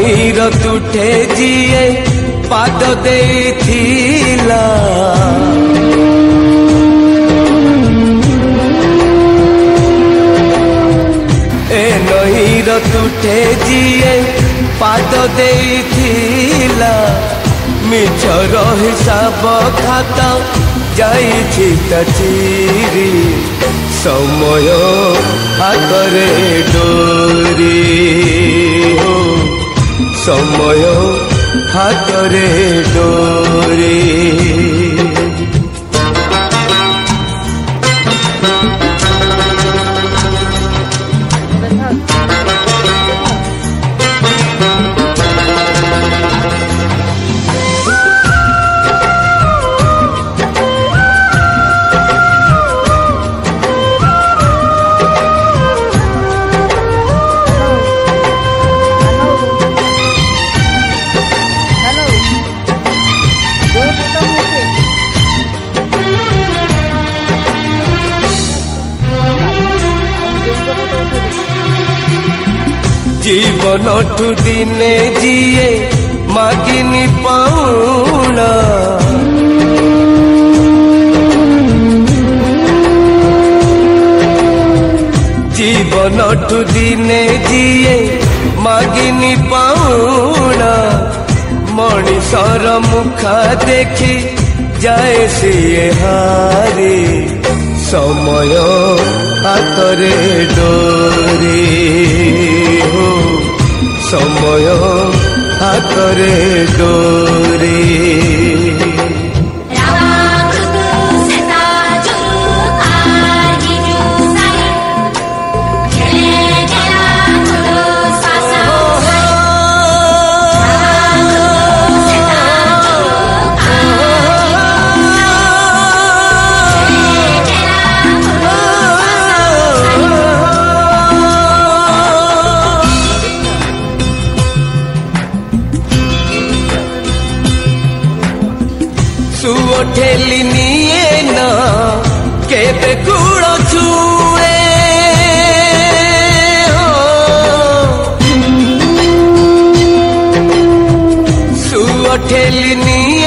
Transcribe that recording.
ନଈର ତୁଠେ ଯିଏ ପାଦ ଦେଇଥିଲା ଏ ନଈର ତୁଠେ ଯିଏ ପାଦ ଦେଇଥିଲା ମିଛର ହିସାବ ଖାତା ଯାଇଛି ତା ଚିରି ସମୟ ହାତରେ ଡୋରି ସମୟ ହାତରେ ଡୋରି জীবনঠু দিনে জিয়ে মাগিনি পাউনা জীবনঠু দিনে জিয়ে মাগিনি পাউনা মଣିষর মুখা দেখি যায় সিয়ে হারি সময় হাতরে ডোরি সময় হাতরে ডোরি ঠেলি নিয়ে না কেবে কুড়ো ছুঁয়ে সুয় ঠেলি নিয়ে